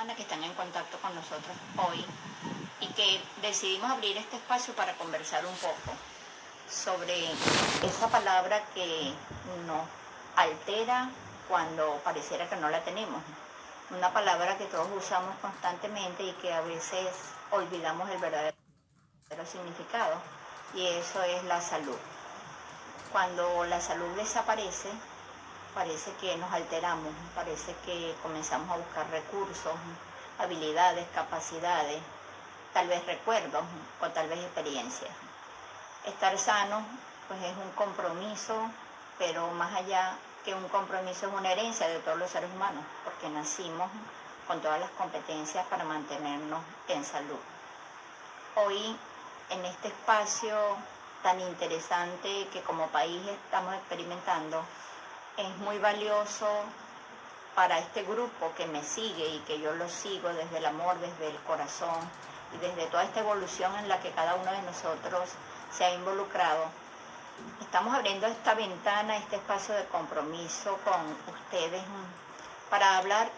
Humana que están en contacto con nosotros hoy y que decidimos abrir este espacio para conversar un poco sobre esa palabra que nos altera cuando pareciera que no la tenemos. Una palabra que todos usamos constantemente y que a veces olvidamos el verdadero significado, y eso es la salud. Cuando la salud desaparece, parece que nos alteramos, parece que comenzamos a buscar recursos, habilidades, capacidades, tal vez recuerdos o tal vez experiencias. Estar sano pues es un compromiso, pero más allá que un compromiso es una herencia de todos los seres humanos, porque nacimos con todas las competencias para mantenernos en salud. Hoy, en este espacio tan interesante que como país estamos experimentando, es muy valioso para este grupo que me sigue y que yo lo sigo desde el amor, desde el corazón y desde toda esta evolución en la que cada uno de nosotros se ha involucrado. Estamos abriendo esta ventana, este espacio de compromiso con ustedes para hablar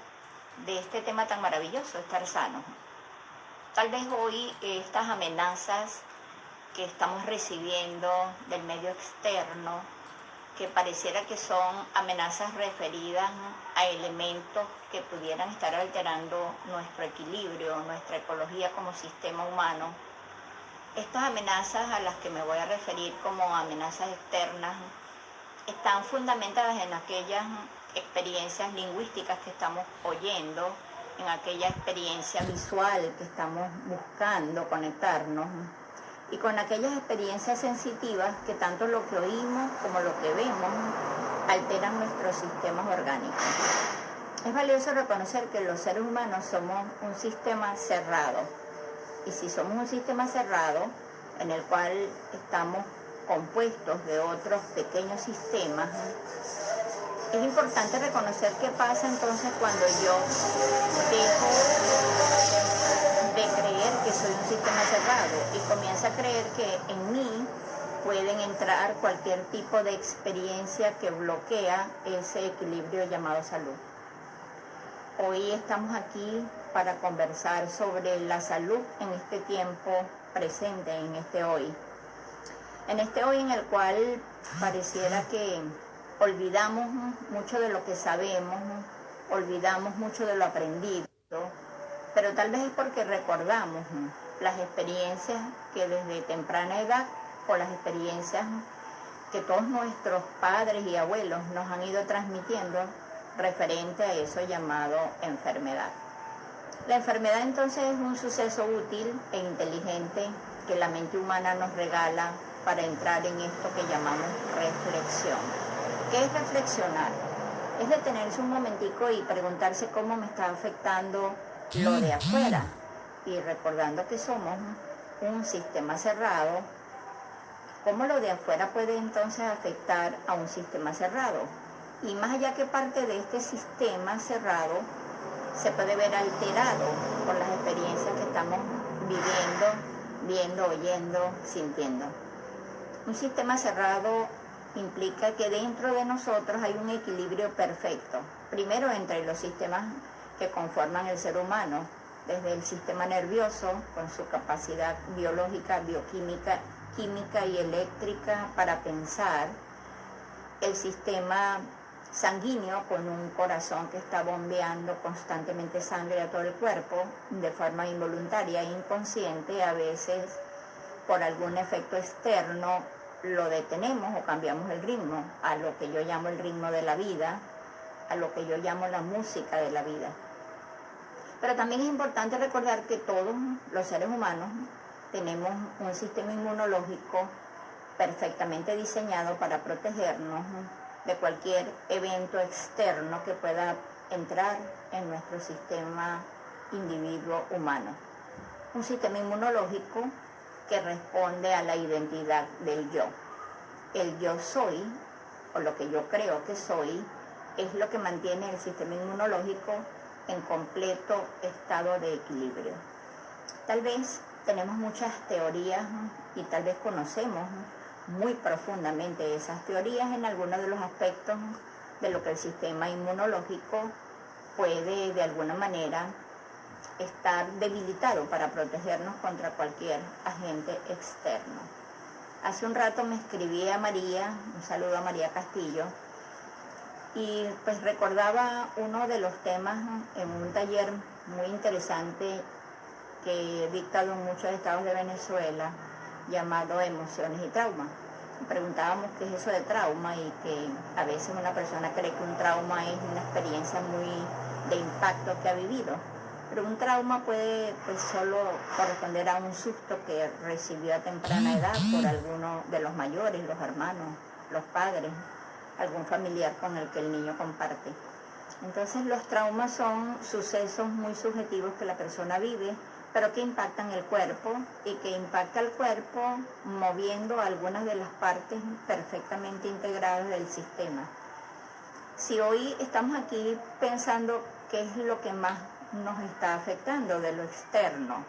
de este tema tan maravilloso, estar sanos. Tal vez hoy estas amenazas que estamos recibiendo del medio externo, que pareciera que son amenazas referidas a elementos que pudieran estar alterando nuestro equilibrio, nuestra ecología como sistema humano. Estas amenazas a las que me voy a referir como amenazas externas están fundamentadas en aquellas experiencias lingüísticas que estamos oyendo, en aquella experiencia visual que estamos buscando conectarnos, y con aquellas experiencias sensitivas que tanto lo que oímos como lo que vemos alteran nuestros sistemas orgánicos. Es valioso reconocer que los seres humanos somos un sistema cerrado, y si somos un sistema cerrado en el cual estamos compuestos de otros pequeños sistemas, es importante reconocer qué pasa entonces cuando yo dejo de creer que soy un sistema cerrado y comienzo a creer que en mí pueden entrar cualquier tipo de experiencia que bloquea ese equilibrio llamado salud. Hoy estamos aquí para conversar sobre la salud en este tiempo presente, en este hoy. En este hoy en el cual pareciera que olvidamos mucho de lo que sabemos, olvidamos mucho de lo aprendido, pero tal vez es porque recordamos las experiencias que desde temprana edad o las experiencias que todos nuestros padres y abuelos nos han ido transmitiendo referente a eso llamado enfermedad. La enfermedad entonces es un suceso útil e inteligente que la mente humana nos regala para entrar en esto que llamamos reflexión. ¿Qué es reflexionar? Es detenerse un momentico y preguntarse cómo me está afectando lo de afuera, y recordando que somos un sistema cerrado, ¿cómo lo de afuera puede entonces afectar a un sistema cerrado? Y más allá que parte de este sistema cerrado se puede ver alterado por las experiencias que estamos viviendo, viendo, oyendo, sintiendo. Un sistema cerrado implica que dentro de nosotros hay un equilibrio perfecto, primero entre los sistemas que conforman el ser humano, desde el sistema nervioso, con su capacidad biológica, bioquímica, química y eléctrica para pensar, el sistema sanguíneo con un corazón que está bombeando constantemente sangre a todo el cuerpo de forma involuntaria e inconsciente, a veces por algún efecto externo lo detenemos o cambiamos el ritmo a lo que yo llamo el ritmo de la vida, a lo que yo llamo la música de la vida. Pero también es importante recordar que todos los seres humanos tenemos un sistema inmunológico perfectamente diseñado para protegernos de cualquier evento externo que pueda entrar en nuestro sistema individuo humano. Un sistema inmunológico que responde a la identidad del yo. El yo soy, o lo que yo creo que soy, es lo que mantiene el sistema inmunológico en completo estado de equilibrio. Tal vez tenemos muchas teorías y tal vez conocemos muy profundamente esas teorías en algunos de los aspectos de lo que el sistema inmunológico puede de alguna manera estar debilitado para protegernos contra cualquier agente externo. Hace un rato me escribía María, un saludo a María Castillo, y pues recordaba uno de los temas en un taller muy interesante que he dictado en muchos estados de Venezuela, llamado Emociones y Trauma. Preguntábamos qué es eso de trauma y que a veces una persona cree que un trauma es una experiencia muy de impacto que ha vivido, pero un trauma puede pues solo corresponder a un susto que recibió a temprana edad por alguno de los mayores, los hermanos, los padres, algún familiar con el que el niño comparte. Entonces los traumas son sucesos muy subjetivos que la persona vive, pero que impactan el cuerpo y que impacta el cuerpo moviendo algunas de las partes perfectamente integradas del sistema. Si hoy estamos aquí pensando qué es lo que más nos está afectando de lo externo,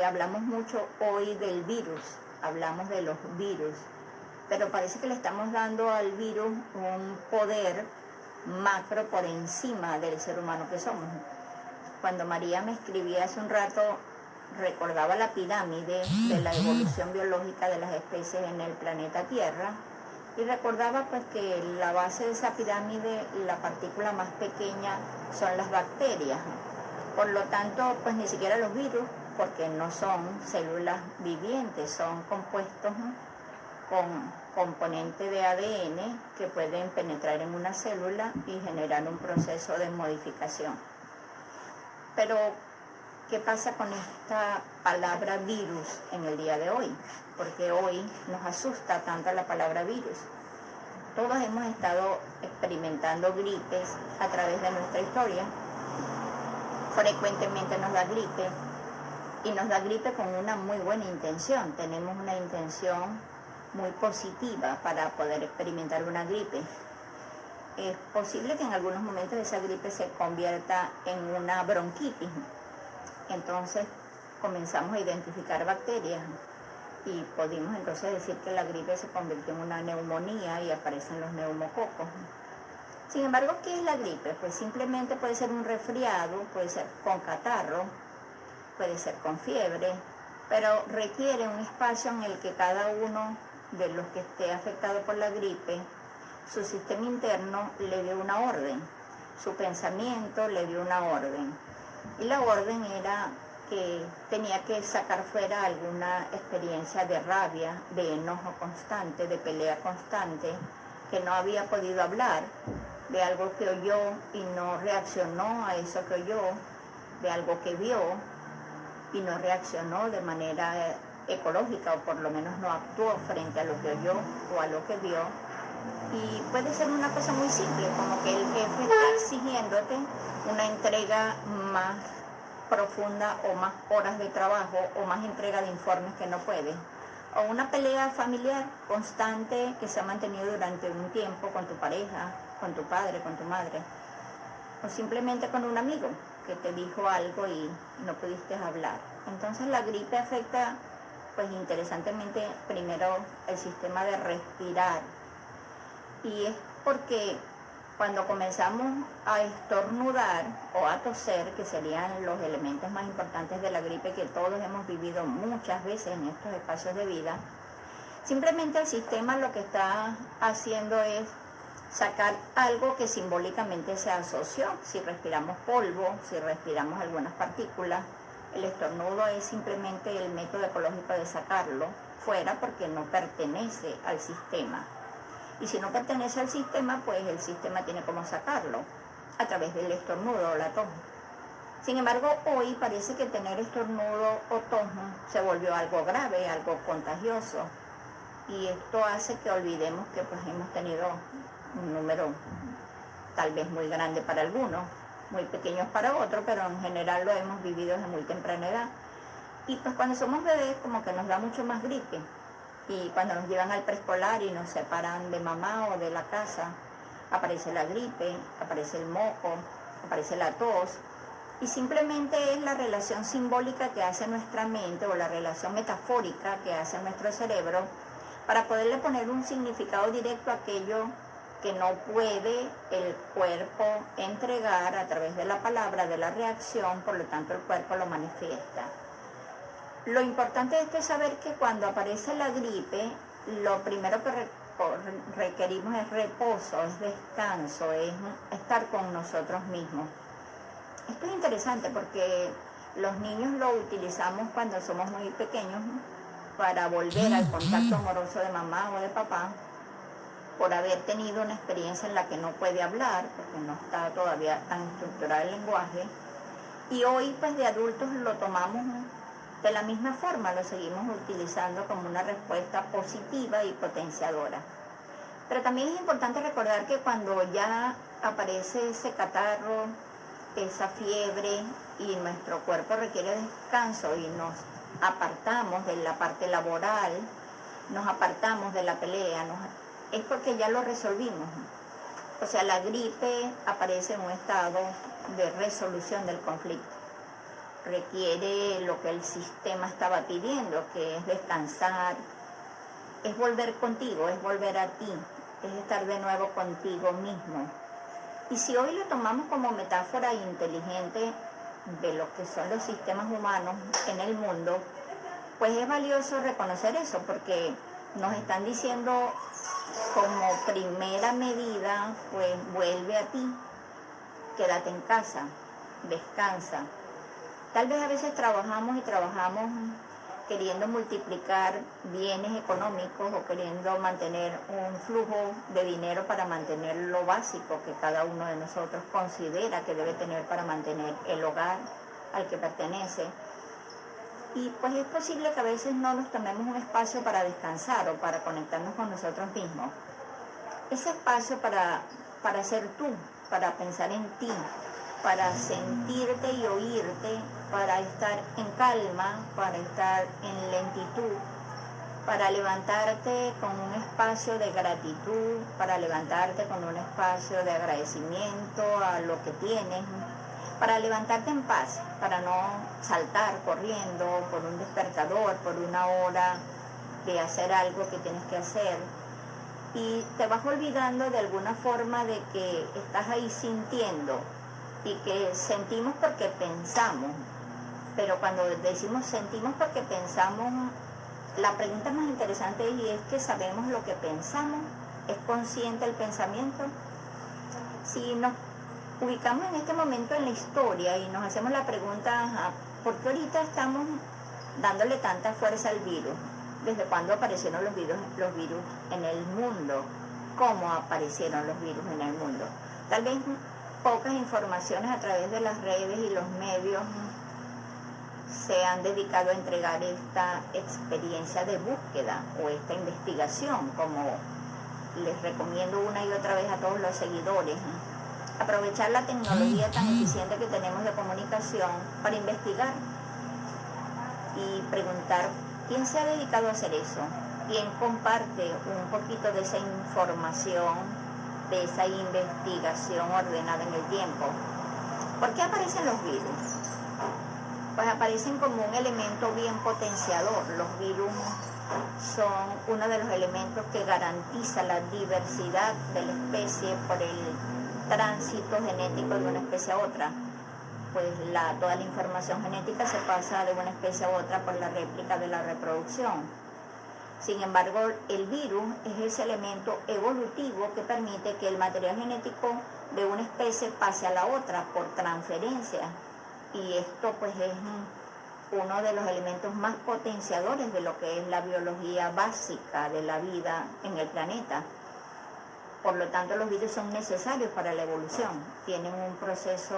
hablamos mucho hoy del virus, hablamos de los virus, pero parece que le estamos dando al virus un poder macro por encima del ser humano que somos. Cuando María me escribía hace un rato, recordaba la pirámide de la evolución biológica de las especies en el planeta Tierra, y recordaba pues que la base de esa pirámide, la partícula más pequeña, son las bacterias. Por lo tanto, pues ni siquiera los virus, porque no son células vivientes, son compuestos con componentes de ADN que pueden penetrar en una célula y generar un proceso de modificación. Pero, ¿qué pasa con esta palabra virus en el día de hoy? Porque hoy nos asusta tanto la palabra virus. Todos hemos estado experimentando gripes a través de nuestra historia. Frecuentemente nos da gripe, y nos da gripe con una muy buena intención. Tenemos una intención muy positiva para poder experimentar una gripe. Es posible que en algunos momentos esa gripe se convierta en una bronquitis. Entonces comenzamos a identificar bacterias y pudimos entonces decir que la gripe se convirtió en una neumonía y aparecen los neumococos. Sin embargo, ¿qué es la gripe? Pues simplemente puede ser un resfriado, puede ser con catarro, puede ser con fiebre, pero requiere un espacio en el que cada uno de los que esté afectado por la gripe, su sistema interno le dio una orden, su pensamiento le dio una orden. Y la orden era que tenía que sacar fuera alguna experiencia de rabia, de enojo constante, de pelea constante, que no había podido hablar, de algo que oyó y no reaccionó a eso que oyó, de algo que vio y no reaccionó de manera ecológica, o por lo menos no actuó frente a lo que oyó o a lo que vio. Y puede ser una cosa muy simple, como que el jefe está exigiéndote una entrega más profunda o más horas de trabajo o más entrega de informes que no puede. O una pelea familiar constante que se ha mantenido durante un tiempo con tu pareja, con tu padre, con tu madre. O simplemente con un amigo que te dijo algo y no pudiste hablar. Entonces la gripe afecta, pues interesantemente, primero el sistema de respirar. Y es porque cuando comenzamos a estornudar o a toser, que serían los elementos más importantes de la gripe que todos hemos vivido muchas veces en estos espacios de vida, simplemente el sistema lo que está haciendo es sacar algo que simbólicamente se asoció. Si respiramos polvo, si respiramos algunas partículas, el estornudo es simplemente el método ecológico de sacarlo fuera porque no pertenece al sistema. Y si no pertenece al sistema, pues el sistema tiene como sacarlo a través del estornudo o la tos. Sin embargo, hoy parece que tener estornudo o tos se volvió algo grave, algo contagioso. Y esto hace que olvidemos que pues hemos tenido un número tal vez muy grande para algunos, muy pequeños para otros, pero en general lo hemos vivido desde muy temprana edad. Y pues cuando somos bebés como que nos da mucho más gripe. Y cuando nos llevan al preescolar y nos separan de mamá o de la casa, aparece la gripe, aparece el moco, aparece la tos. Y simplemente es la relación simbólica que hace nuestra mente o la relación metafórica que hace nuestro cerebro para poderle poner un significado directo a aquello que no puede el cuerpo entregar a través de la palabra, de la reacción, por lo tanto el cuerpo lo manifiesta. Lo importante de esto es saber que cuando aparece la gripe, lo primero que requerimos es reposo, es descanso, es estar con nosotros mismos. Esto es interesante porque los niños lo utilizamos cuando somos muy pequeños para volver al contacto amoroso de mamá o de papá, por haber tenido una experiencia en la que no puede hablar, porque no está todavía tan estructurado el lenguaje, y hoy pues de adultos lo tomamos de la misma forma, lo seguimos utilizando como una respuesta positiva y potenciadora. Pero también es importante recordar que cuando ya aparece ese catarro, esa fiebre, y nuestro cuerpo requiere descanso y nos apartamos de la parte laboral, nos apartamos de la pelea, es porque ya lo resolvimos. O sea, la gripe aparece en un estado de resolución del conflicto. Requiere lo que el sistema estaba pidiendo, que es descansar, es volver contigo, es volver a ti, es estar de nuevo contigo mismo. Y si hoy lo tomamos como metáfora inteligente de lo que son los sistemas humanos en el mundo, pues es valioso reconocer eso, porque nos están diciendo como primera medida, pues vuelve a ti, quédate en casa, descansa. Tal vez a veces trabajamos queriendo multiplicar bienes económicos o queriendo mantener un flujo de dinero para mantener lo básico que cada uno de nosotros considera que debe tener para mantener el hogar al que pertenece. Y pues es posible que a veces no nos tomemos un espacio para descansar o para conectarnos con nosotros mismos. Ese espacio para ser tú, para pensar en ti, para sentirte y oírte, para estar en calma, para estar en lentitud, para levantarte con un espacio de gratitud, para levantarte con un espacio de agradecimiento a lo que tienes, para levantarte en paz, para no saltar corriendo por un despertador, por una hora de hacer algo que tienes que hacer. Y te vas olvidando de alguna forma de que estás ahí sintiendo, y que sentimos porque pensamos. Pero cuando decimos sentimos porque pensamos, la pregunta más interesante es que sabemos lo que pensamos, ¿es consciente el pensamiento? Si nos ubicamos en este momento en la historia y nos hacemos la pregunta, ¿por qué ahorita estamos dándole tanta fuerza al virus? ¿Desde cuándo aparecieron los virus en el mundo? ¿Cómo aparecieron los virus en el mundo? Tal vez pocas informaciones a través de las redes y los medios se han dedicado a entregar esta experiencia de búsqueda o esta investigación, como les recomiendo una y otra vez a todos los seguidores. Aprovechar la tecnología tan eficiente que tenemos de comunicación para investigar y preguntar quién se ha dedicado a hacer eso, quién comparte un poquito de esa información, de esa investigación ordenada en el tiempo. ¿Por qué aparecen los virus? Pues aparecen como un elemento bien potenciador. Los virus son uno de los elementos que garantiza la diversidad de la especie por el tránsito genético de una especie a otra. Pues toda la información genética se pasa de una especie a otra por la réplica de la reproducción. Sin embargo, el virus es ese elemento evolutivo que permite que el material genético de una especie pase a la otra por transferencia. Y esto pues es uno de los elementos más potenciadores de lo que es la biología básica de la vida en el planeta. Por lo tanto, los virus son necesarios para la evolución. Tienen un proceso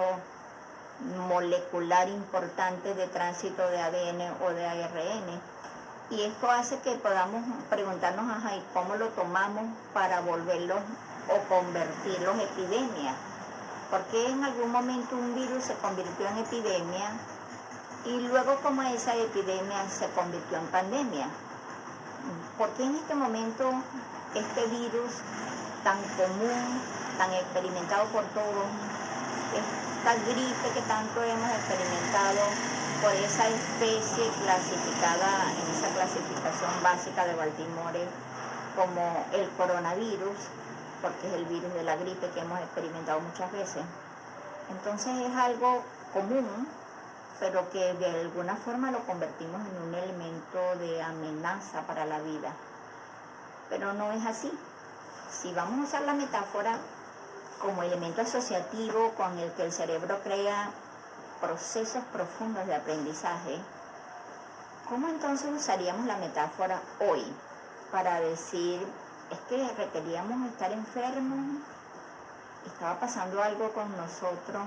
molecular importante de tránsito de ADN o de ARN. Y esto hace que podamos preguntarnos, ¿y cómo lo tomamos para volverlos o convertirlos en epidemia? ¿Por qué en algún momento un virus se convirtió en epidemia y luego como esa epidemia se convirtió en pandemia? ¿Por qué en este momento este virus tan común, tan experimentado por todos, esta gripe que tanto hemos experimentado por esa especie clasificada en esa clasificación básica de Baltimore como el coronavirus, porque es el virus de la gripe que hemos experimentado muchas veces. Entonces es algo común, pero que de alguna forma lo convertimos en un elemento de amenaza para la vida. Pero no es así. Si vamos a usar la metáfora como elemento asociativo con el que el cerebro crea procesos profundos de aprendizaje, ¿cómo entonces usaríamos la metáfora hoy para decir, es que requeríamos estar enfermos, estaba pasando algo con nosotros,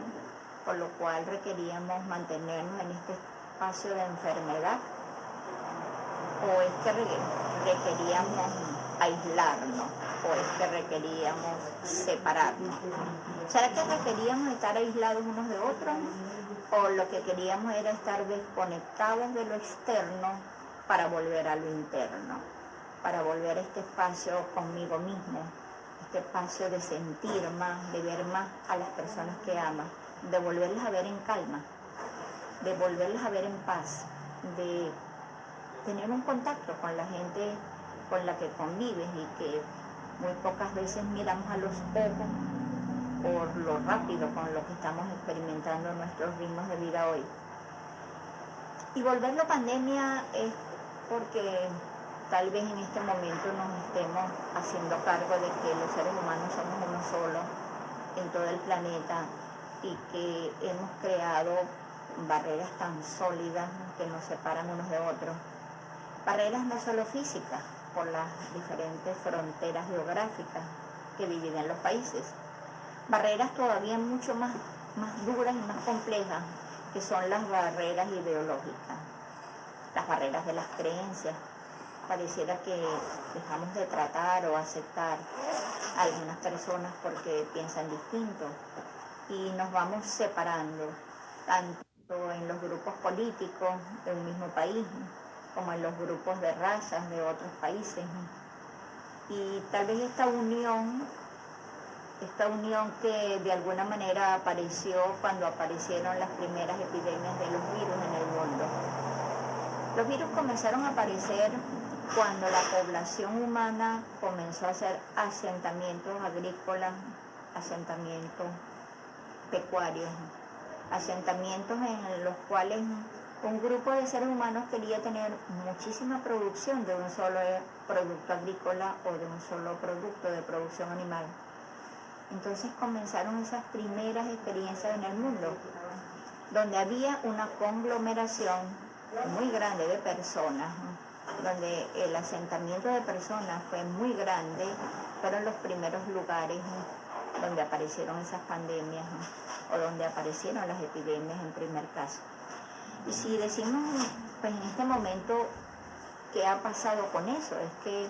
por lo cual requeríamos mantenernos en este espacio de enfermedad? ¿O es que requeríamos aislarnos? ¿O es que requeríamos separarnos? ¿Será que requeríamos estar aislados unos de otros? ¿O lo que queríamos era estar desconectados de lo externo para volver a lo interno? Para volver a este espacio conmigo mismo, este espacio de sentir más, de ver más a las personas que amas, de volverlas a ver en calma, de volverlas a ver en paz, de tener un contacto con la gente con la que convives y que muy pocas veces miramos a los ojos por lo rápido con lo que estamos experimentando en nuestros ritmos de vida hoy. Y volverlo pandemia es porque tal vez en este momento nos estemos haciendo cargo de que los seres humanos somos uno solo en todo el planeta y que hemos creado barreras tan sólidas que nos separan unos de otros. Barreras no solo físicas, por las diferentes fronteras geográficas que dividen los países. Barreras todavía mucho más duras y más complejas, que son las barreras ideológicas, las barreras de las creencias. Pareciera que dejamos de tratar o aceptar a algunas personas porque piensan distinto y nos vamos separando, tanto en los grupos políticos de un mismo país, como en los grupos de razas de otros países. Y tal vez esta unión que de alguna manera apareció cuando aparecieron las primeras epidemias de los virus en el mundo. Los virus comenzaron a aparecer cuando la población humana comenzó a hacer asentamientos agrícolas, asentamientos pecuarios, asentamientos en los cuales un grupo de seres humanos quería tener muchísima producción de un solo producto agrícola o de un solo producto de producción animal. Entonces comenzaron esas primeras experiencias en el mundo, donde había una conglomeración muy grande de personas, donde el asentamiento de personas fue muy grande, fueron los primeros lugares donde aparecieron esas pandemias o donde aparecieron las epidemias en primer caso. Y si decimos, pues en este momento, ¿qué ha pasado con eso? Es que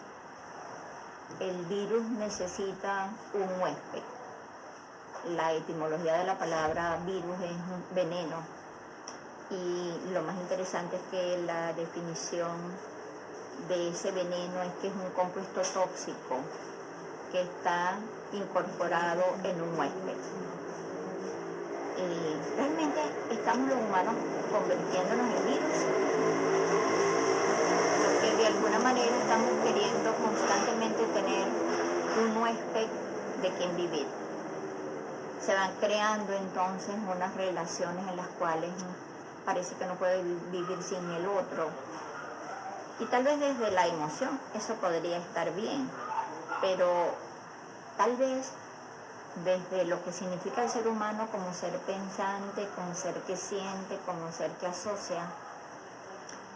el virus necesita un huésped. La etimología de la palabra virus es veneno. Y lo más interesante es que la definición de ese veneno es que es un compuesto tóxico que está incorporado en un huésped. Y realmente estamos los humanos convirtiéndonos en virus, porque de alguna manera estamos queriendo constantemente tener un huésped de quien vivir. Se van creando entonces unas relaciones en las cuales parece que no puede vivir sin el otro. Y tal vez desde la emoción eso podría estar bien, pero tal vez desde lo que significa el ser humano como ser pensante, como ser que siente, como ser que asocia.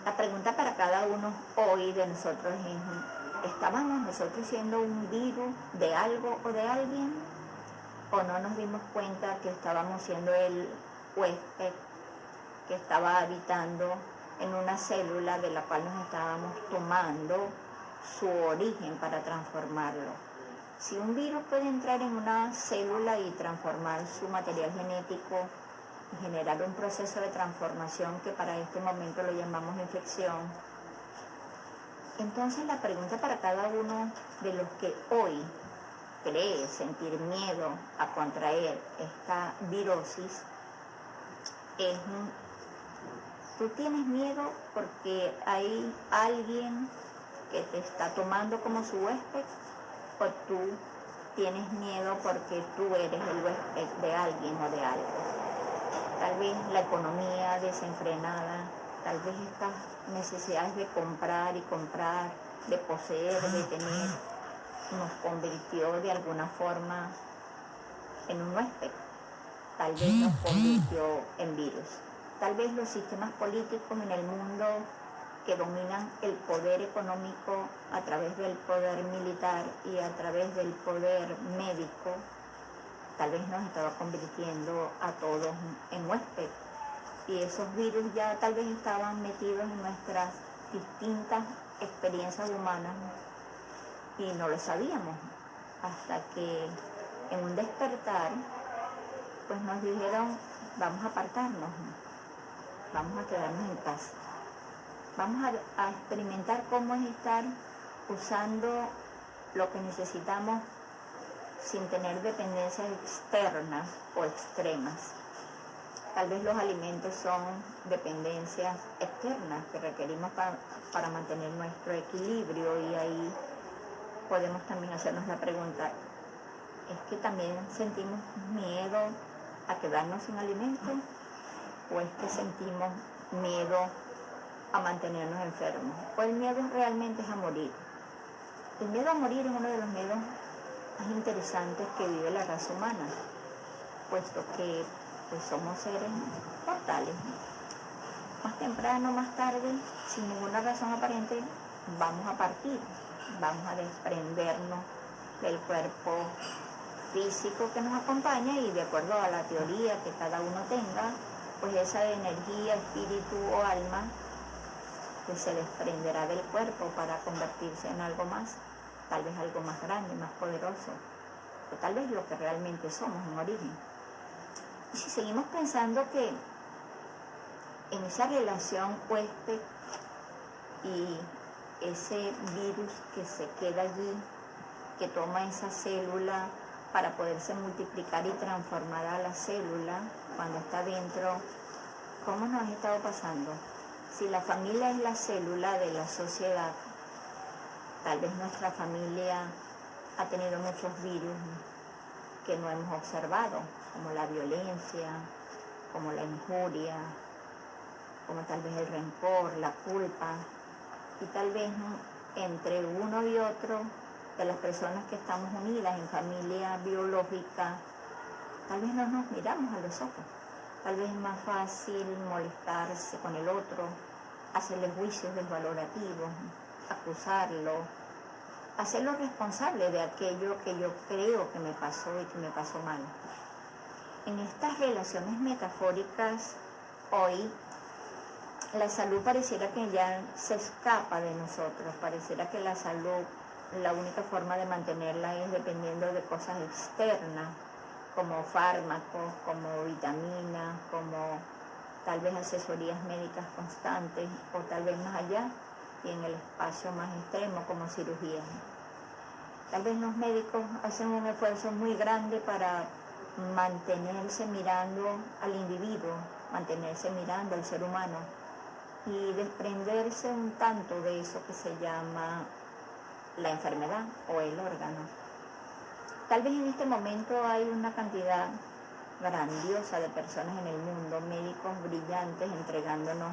La pregunta para cada uno hoy de nosotros es, ¿estábamos nosotros siendo un virus de algo o de alguien? ¿O no nos dimos cuenta que estábamos siendo el huésped que estaba habitando en una célula de la cual nos estábamos tomando su origen para transformarlo? Si un virus puede entrar en una célula y transformar su material genético y generar un proceso de transformación que para este momento lo llamamos infección, entonces la pregunta para cada uno de los que hoy cree sentir miedo a contraer esta virosis es: ¿tú tienes miedo porque hay alguien que te está tomando como su huésped? ¿O tú tienes miedo porque tú eres el huésped de alguien o de algo. Tal vez la economía desenfrenada, tal vez estas necesidades de comprar y comprar, de poseer, de tener, nos convirtió de alguna forma en un huésped. Tal vez nos convirtió en virus. Tal vez los sistemas políticos en el mundo que dominan el poder económico a través del poder militar y a través del poder médico, tal vez nos estaba convirtiendo a todos en huésped. Y esos virus ya tal vez estaban metidos en nuestras distintas experiencias humanas y no lo sabíamos, hasta que en un despertar pues nos dijeron, vamos a apartarnos, vamos a quedarnos en casa, vamos a experimentar cómo es estar usando lo que necesitamos sin tener dependencias externas o extremas. Tal vez los alimentos son dependencias externas que requerimos para mantener nuestro equilibrio, y ahí podemos también hacernos la pregunta, ¿es que también sentimos miedo a quedarnos sin alimentos o es que sentimos miedo a mantenernos enfermos? ¿O el miedo realmente es a morir? El miedo a morir es uno de los miedos más interesantes que vive la raza humana, puesto que pues somos seres mortales. Más temprano, más tarde, sin ninguna razón aparente, vamos a partir, vamos a desprendernos del cuerpo físico que nos acompaña, y de acuerdo a la teoría que cada uno tenga, pues esa energía, espíritu o alma pues se desprenderá del cuerpo para convertirse en algo más, tal vez algo más grande, más poderoso, o tal vez lo que realmente somos en origen. Y si seguimos pensando que en esa relación huésped y ese virus que se queda allí, que toma esa célula para poderse multiplicar y transformar a la célula cuando está dentro, ¿cómo nos ha estado pasando? Si la familia es la célula de la sociedad, tal vez nuestra familia ha tenido muchos virus que no hemos observado, como la violencia, como la injuria, como tal vez el rencor, la culpa, y tal vez entre uno y otro de las personas que estamos unidas en familia biológica, tal vez no nos miramos a los ojos, tal vez es más fácil molestarse con el otro, hacerle juicios desvalorativos, acusarlo, hacerlo responsable de aquello que yo creo que me pasó y que me pasó mal. En estas relaciones metafóricas, hoy, la salud pareciera que ya se escapa de nosotros, pareciera que la salud, la única forma de mantenerla es dependiendo de cosas externas, como fármacos, como vitaminas, como tal vez asesorías médicas constantes, o tal vez más allá, y en el espacio más extremo como cirugía. Tal vez los médicos hacen un esfuerzo muy grande para mantenerse mirando al individuo, mantenerse mirando al ser humano y desprenderse un tanto de eso que se llama la enfermedad o el órgano. Tal vez en este momento hay una cantidad grandiosa de personas en el mundo, médicos brillantes, entregándonos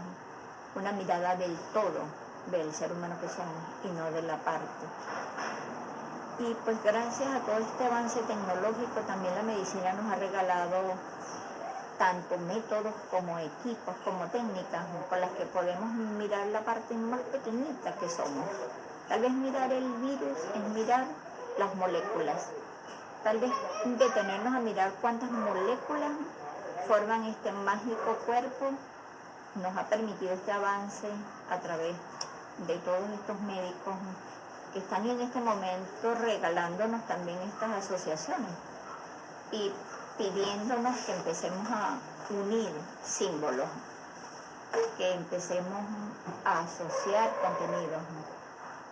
una mirada del todo del ser humano que somos y no de la parte. Y pues gracias a todo este avance tecnológico también la medicina nos ha regalado tanto métodos como equipos, como técnicas con las que podemos mirar la parte más pequeñita que somos. Tal vez mirar el virus es mirar las moléculas. Tal vez detenernos a mirar cuántas moléculas forman este mágico cuerpo nos ha permitido este avance a través de todos estos médicos que están en este momento regalándonos también estas asociaciones y pidiéndonos que empecemos a unir símbolos, que empecemos a asociar contenidos,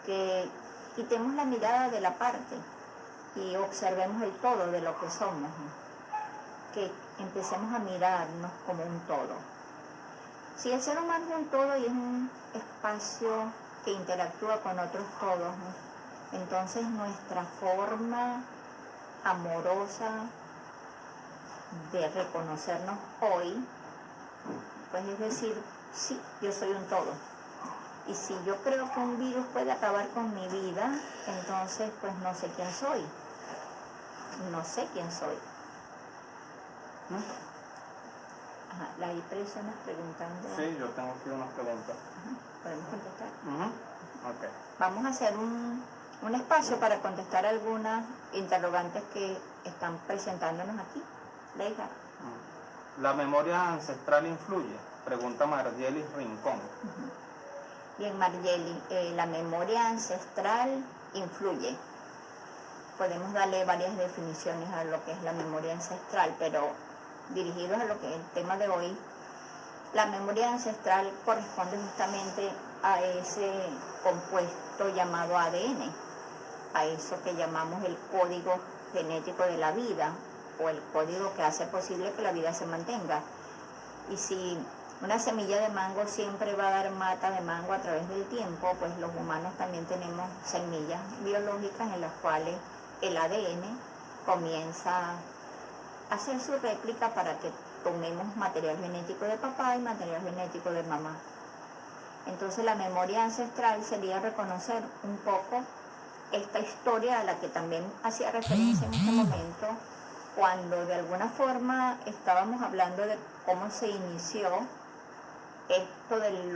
que quitemos la mirada de la parte y observemos el todo de lo que somos, que empecemos a mirarnos como un todo. Si el ser humano es un todo y es un espacio que interactúa con otros todos, entonces nuestra forma amorosa de reconocernos hoy, pues es decir, sí, yo soy un todo. Y si yo creo que un virus puede acabar con mi vida, entonces pues no sé quién soy. No sé quién soy. Ajá, hay personas preguntando. Sí, yo tengo aquí unas preguntas. ¿Podemos contestar? Okay. Vamos a hacer un espacio para contestar algunas interrogantes que están presentándonos aquí. Leila. ¿La memoria ancestral influye? Pregunta Margelis Rincón. Bien, Margeli, la memoria ancestral influye. Podemos darle varias definiciones a lo que es la memoria ancestral, pero dirigidos a lo que es el tema de hoy, la memoria ancestral corresponde justamente a ese compuesto llamado ADN, a eso que llamamos el código genético de la vida o el código que hace posible que la vida se mantenga. Y si una semilla de mango siempre va a dar mata de mango a través del tiempo, pues los humanos también tenemos semillas biológicas en las cuales el ADN comienza a hacer su réplica para que tomemos material genético de papá y material genético de mamá. Entonces la memoria ancestral sería reconocer un poco esta historia a la que también hacía referencia en este momento, cuando de alguna forma estábamos hablando de cómo se inició esto de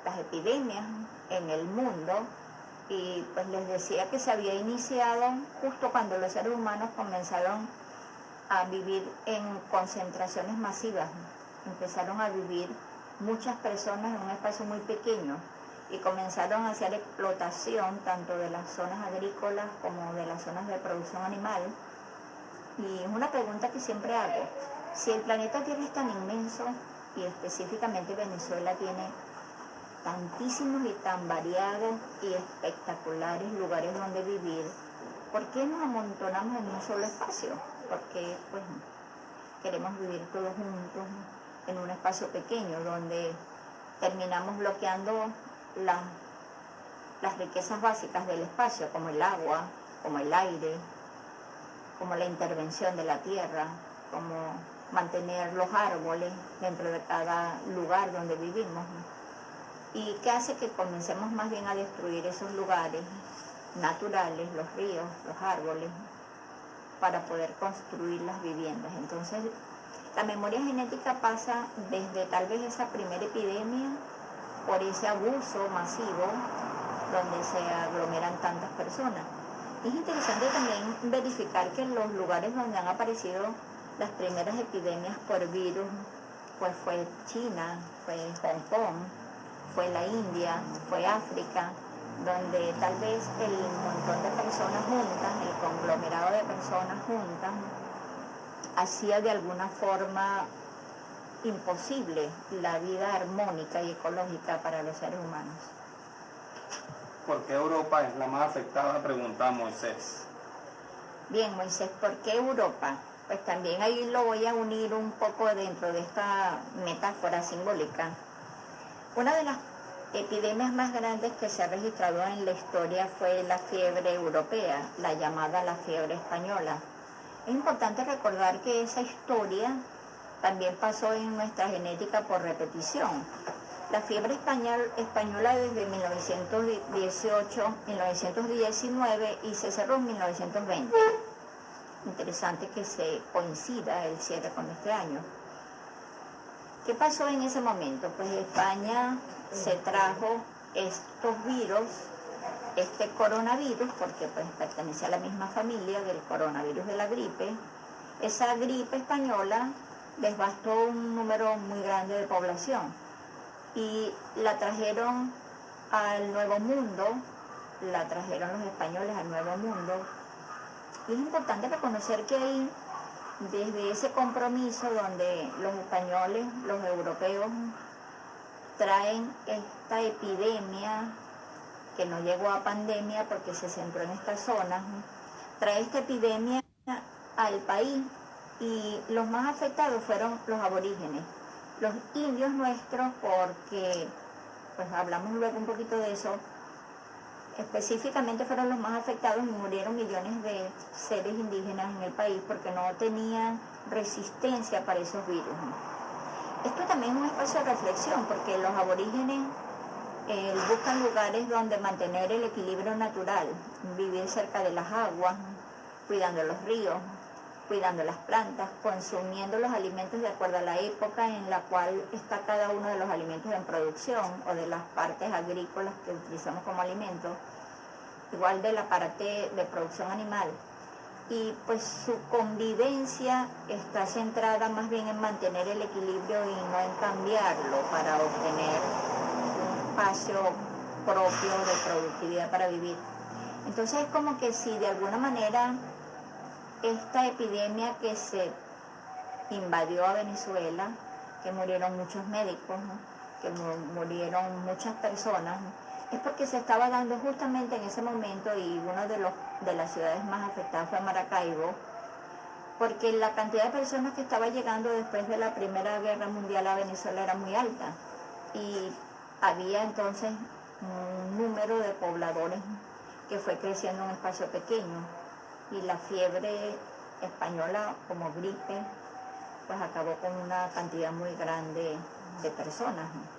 las epidemias en el mundo, y pues les decía que se había iniciado justo cuando los seres humanos comenzaron a vivir en concentraciones masivas, empezaron a vivir muchas personas en un espacio muy pequeño y comenzaron a hacer explotación tanto de las zonas agrícolas como de las zonas de producción animal. Y es una pregunta que siempre hago: si el planeta Tierra es tan inmenso y específicamente Venezuela tiene tantísimos y tan variados y espectaculares lugares donde vivir, ¿por qué nos amontonamos en un solo espacio? Porque pues queremos vivir todos juntos en un espacio pequeño donde terminamos bloqueando las riquezas básicas del espacio, como el agua, como el aire, como la intervención de la tierra, como mantener los árboles dentro de cada lugar donde vivimos. ¿Y qué hace que comencemos más bien a destruir esos lugares naturales, los ríos, los árboles, para poder construir las viviendas? Entonces, la memoria genética pasa desde tal vez esa primera epidemia, por ese abuso masivo donde se aglomeran tantas personas. Es interesante también verificar que en los lugares donde han aparecido las primeras epidemias por virus, pues fue China, fue Hong Kong, fue la India, fue África, donde tal vez el montón de personas juntas, el conglomerado de personas juntas, hacía de alguna forma imposible la vida armónica y ecológica para los seres humanos. ¿Por qué Europa es la más afectada? Pregunta Moisés. Bien, Moisés, ¿por qué Europa? Pues también ahí lo voy a unir un poco dentro de esta metáfora simbólica. Una de las epidemias más grandes que se ha registrado en la historia fue la fiebre europea, la llamada la fiebre española. Es importante recordar que esa historia también pasó en nuestra genética por repetición. La fiebre española desde 1918, 1919 y se cerró en 1920. Interesante que se coincida el cierre con este año. ¿Qué pasó en ese momento? Pues España se trajo estos virus, este coronavirus, porque pues pertenece a la misma familia del coronavirus de la gripe. Esa gripe española devastó un número muy grande de población y la trajeron al Nuevo Mundo, la trajeron los españoles al Nuevo Mundo. Y es importante reconocer que ahí, desde ese compromiso donde los españoles, los europeos, traen esta epidemia que no llegó a pandemia porque se centró en estas zonas, trae esta epidemia al país y los más afectados fueron los aborígenes, los indios nuestros, porque, pues hablamos luego un poquito de eso, específicamente fueron los más afectados y murieron millones de seres indígenas en el país porque no tenían resistencia para esos virus. Esto también es un espacio de reflexión porque los aborígenes buscan lugares donde mantener el equilibrio natural, vivir cerca de las aguas, cuidando los ríos, cuidando las plantas, consumiendo los alimentos de acuerdo a la época en la cual está cada uno de los alimentos en producción o de las partes agrícolas que utilizamos como alimento, igual de la parte de producción animal. Y pues su convivencia está centrada más bien en mantener el equilibrio y no en cambiarlo para obtener un espacio propio de productividad para vivir. Entonces es como que si de alguna manera esta epidemia que se invadió a Venezuela, que murieron muchos médicos, ¿no? Que murieron muchas personas, ¿no? Es porque se estaba dando justamente en ese momento, y una de las ciudades más afectadas fue Maracaibo, porque la cantidad de personas que estaba llegando después de la Primera Guerra Mundial a Venezuela era muy alta, y había entonces un número de pobladores que fue creciendo en un espacio pequeño, y la fiebre española, como gripe, pues acabó con una cantidad muy grande de personas, ¿no?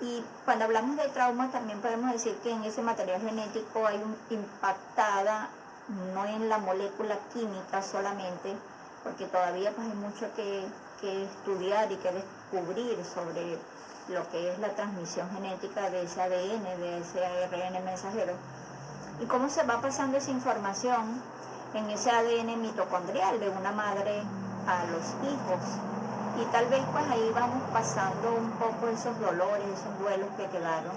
Y cuando hablamos de trauma también podemos decir que en ese material genético hay impactada, no en la molécula química solamente, porque todavía pues hay mucho que estudiar y que descubrir sobre lo que es la transmisión genética de ese ADN, de ese ARN mensajero, y cómo se va pasando esa información en ese ADN mitocondrial de una madre a los hijos. Y tal vez pues ahí vamos pasando un poco esos dolores, esos duelos que quedaron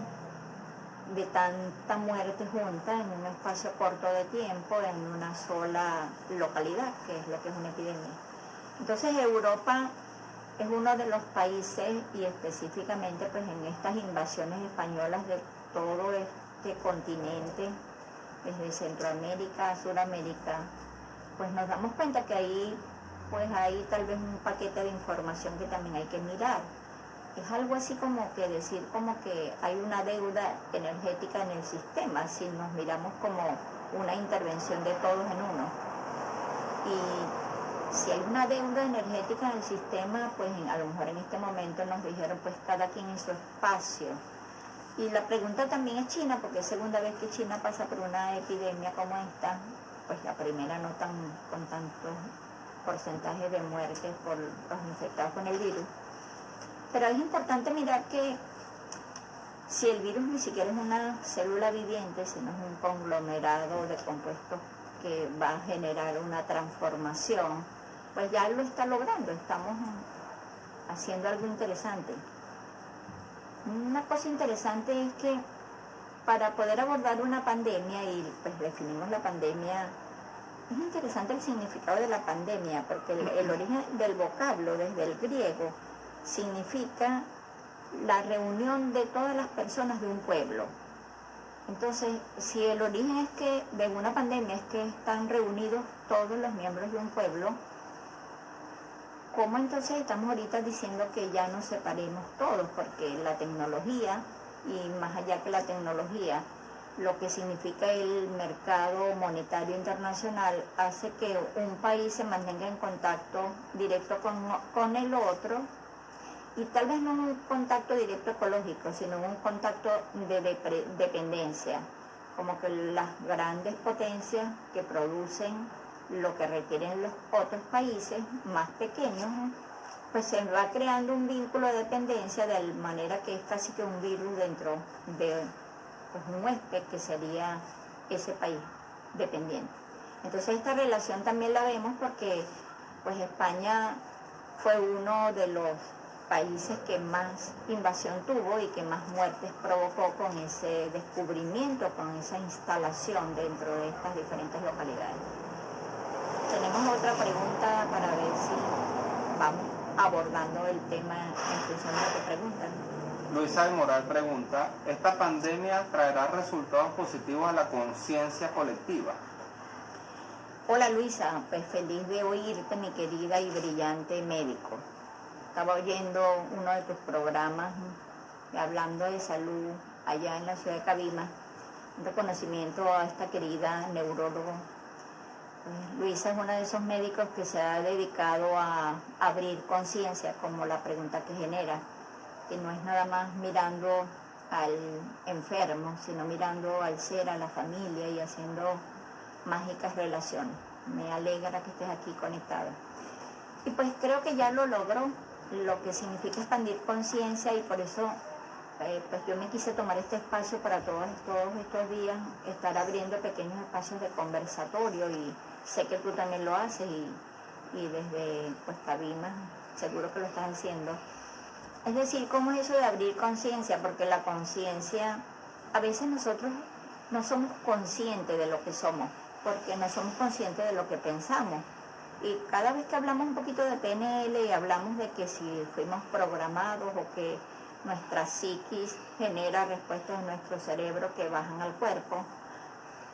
de tanta muerte junta en un espacio corto de tiempo, en una sola localidad, que es lo que es una epidemia. Entonces Europa es uno de los países, y específicamente pues en estas invasiones españolas de todo este continente, desde Centroamérica a Suramérica, pues nos damos cuenta que ahí pues hay tal vez un paquete de información que también hay que mirar. Es algo así como que decir como que hay una deuda energética en el sistema, si nos miramos como una intervención de todos en uno. Y si hay una deuda energética en el sistema, pues a lo mejor en este momento nos dijeron pues cada quien en su espacio. Y la pregunta también es China, porque es segunda vez que China pasa por una epidemia como esta, pues la primera no tan con tantos porcentaje de muertes por los infectados con el virus. Pero es importante mirar que si el virus ni siquiera es una célula viviente, sino es un conglomerado de compuestos que va a generar una transformación, pues ya lo está logrando, estamos haciendo algo interesante. Una cosa interesante es que para poder abordar una pandemia, y pues definimos la pandemia, es interesante el significado de la pandemia, porque el origen del vocablo, desde el griego, significa la reunión de todas las personas de un pueblo. Entonces, si el origen es que de una pandemia es que están reunidos todos los miembros de un pueblo, ¿cómo entonces estamos ahorita diciendo que ya nos separemos todos? Porque la tecnología, y más allá que la tecnología, lo que significa el mercado monetario internacional, hace que un país se mantenga en contacto directo con el otro, y tal vez no un contacto directo ecológico, sino un contacto de dependencia, como que las grandes potencias que producen lo que requieren los otros países más pequeños, pues se va creando un vínculo de dependencia, de manera que es casi que un virus dentro de pues un huésped que sería ese país dependiente. Entonces esta relación también la vemos porque pues España fue uno de los países que más invasión tuvo y que más muertes provocó con ese descubrimiento, con esa instalación dentro de estas diferentes localidades. Tenemos otra pregunta para ver si vamos abordando el tema en función de lo que preguntan. Luisa del Moral pregunta, ¿esta pandemia traerá resultados positivos a la conciencia colectiva? Hola Luisa, pues feliz de oírte, mi querida y brillante médico. Estaba oyendo uno de tus programas hablando de salud allá en la ciudad de Cabima, un reconocimiento a esta querida neuróloga. Luisa es uno de esos médicos que se ha dedicado a abrir conciencia, como la pregunta que genera, que no es nada más mirando al enfermo, sino mirando al ser, a la familia y haciendo mágicas relaciones. Me alegra que estés aquí conectada. Y pues creo que ya lo logró, lo que significa expandir conciencia, y por eso pues yo me quise tomar este espacio para todos estos días, estar abriendo pequeños espacios de conversatorio, y sé que tú también lo haces, y desde pues Cabima seguro que lo estás haciendo. Es decir, ¿cómo es eso de abrir conciencia? Porque la conciencia, a veces nosotros no somos conscientes de lo que somos, porque no somos conscientes de lo que pensamos. Y cada vez que hablamos un poquito de PNL y hablamos de que si fuimos programados o que nuestra psiquis genera respuestas en nuestro cerebro que bajan al cuerpo,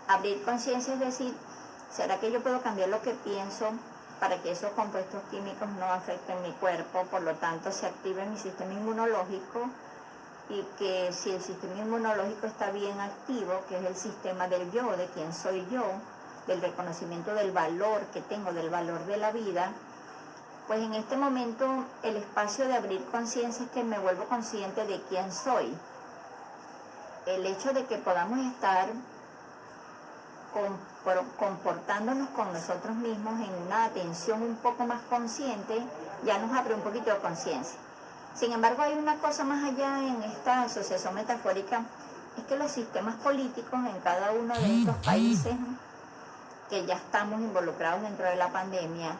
abrir conciencia es decir, ¿será que yo puedo cambiar lo que pienso para que esos compuestos químicos no afecten mi cuerpo? Por lo tanto, se active mi sistema inmunológico, y que si el sistema inmunológico está bien activo, que es el sistema del yo, de quién soy yo, del reconocimiento del valor que tengo, del valor de la vida, pues en este momento el espacio de abrir conciencia es que me vuelvo consciente de quién soy. El hecho de que podamos estar comportándonos con nosotros mismos en una atención un poco más consciente, ya nos abre un poquito de conciencia. Sin embargo, hay una cosa más allá en esta asociación metafórica, es que los sistemas políticos en cada uno de estos países que ya estamos involucrados dentro de la pandemia,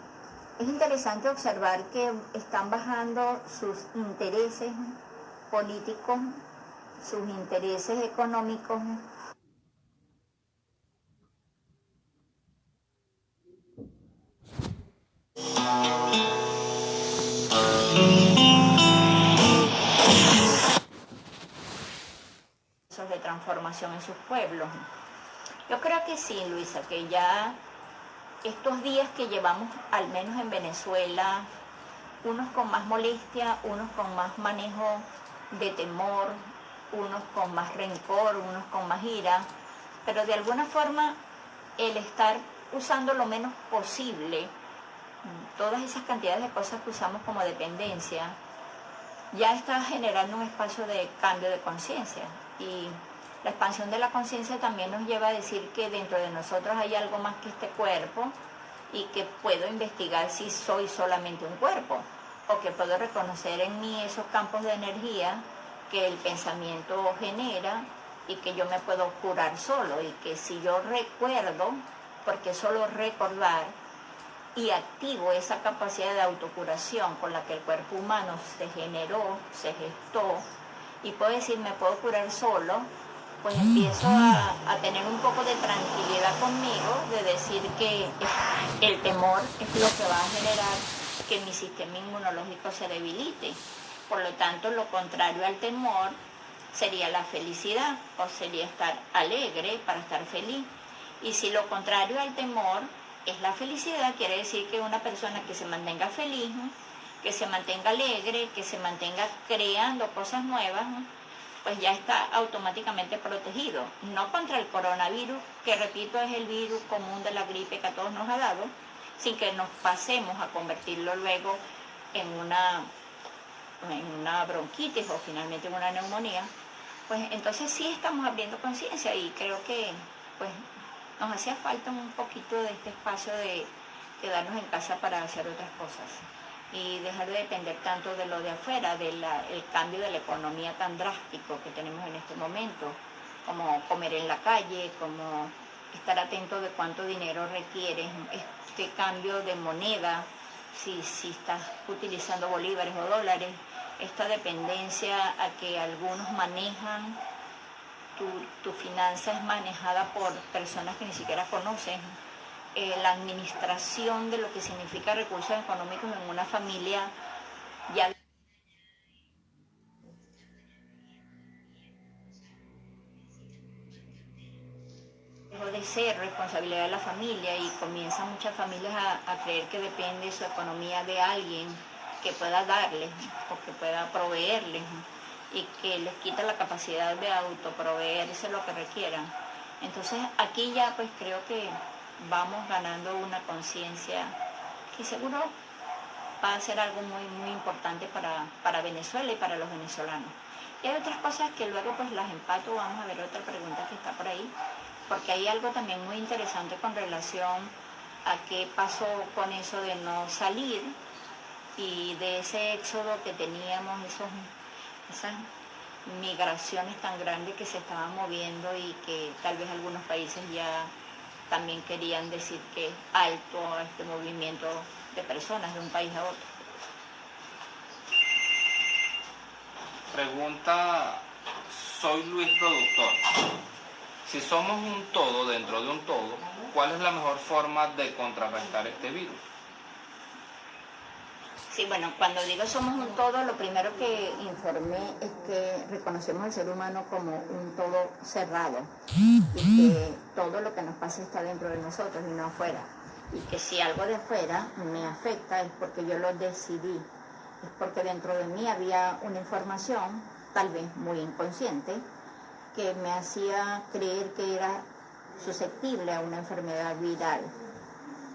es interesante observar que están bajando sus intereses políticos, sus intereses económicos. De transformación en sus pueblos. Yo creo que sí, Luisa, que ya estos días que llevamos, al menos en Venezuela, unos con más molestia, unos con más manejo de temor, unos con más rencor, unos con más ira, pero de alguna forma el estar usando lo menos posible todas esas cantidades de cosas que usamos como dependencia, ya está generando un espacio de cambio de conciencia. Y la expansión de la conciencia también nos lleva a decir que dentro de nosotros hay algo más que este cuerpo, y que puedo investigar si soy solamente un cuerpo, o que puedo reconocer en mí esos campos de energía que el pensamiento genera, y que yo me puedo curar solo, y que si yo recuerdo, porque solo recordar, y activo esa capacidad de autocuración con la que el cuerpo humano se generó, se gestó, y puedo decir, me puedo curar solo, pues empiezo a tener un poco de tranquilidad conmigo, de decir que el temor es lo que va a generar que mi sistema inmunológico se debilite. Por lo tanto, lo contrario al temor sería la felicidad, o sería estar alegre para estar feliz. Y si lo contrario al temor es la felicidad, quiere decir que una persona que se mantenga feliz, que se mantenga alegre, que se mantenga creando cosas nuevas, pues ya está automáticamente protegido, no contra el coronavirus, que repito es el virus común de la gripe que a todos nos ha dado, sin que nos pasemos a convertirlo luego en una bronquitis o finalmente en una neumonía. Pues entonces sí estamos abriendo conciencia, y creo que pues nos hacía falta un poquito de este espacio de quedarnos en casa para hacer otras cosas y dejar de depender tanto de lo de afuera, del cambio de la economía tan drástico que tenemos en este momento, como comer en la calle, como estar atento de cuánto dinero requiere este cambio de moneda, si estás utilizando bolívares o dólares, esta dependencia a que algunos manejan, tu finanza es manejada por personas que ni siquiera conocen, la administración de lo que significa recursos económicos en una familia ya dejó de ser responsabilidad de la familia, y comienzan muchas familias a creer que depende su economía de alguien que pueda darles o que pueda proveerles, y que les quita la capacidad de autoproveerse lo que requieran. Entonces aquí ya pues creo que vamos ganando una conciencia que seguro va a ser algo muy importante para Venezuela y para los venezolanos. Y hay otras cosas que luego pues las empato, vamos a ver otra pregunta que está por ahí, porque hay algo también muy interesante con relación a qué pasó con eso de no salir y de ese éxodo que teníamos, esas migraciones tan grandes que se estaban moviendo y que tal vez algunos países ya también querían decir que alto a este movimiento de personas de un país a otro. Pregunta, soy Luis Productor. Si somos un todo dentro de un todo, ¿cuál es la mejor forma de contrarrestar este virus? Sí, bueno, cuando digo somos un todo, lo primero que informé es que reconocemos al ser humano como un todo cerrado y que todo lo que nos pasa está dentro de nosotros y no afuera. Y que si algo de afuera me afecta es porque yo lo decidí, es porque dentro de mí había una información, tal vez muy inconsciente, que me hacía creer que era susceptible a una enfermedad viral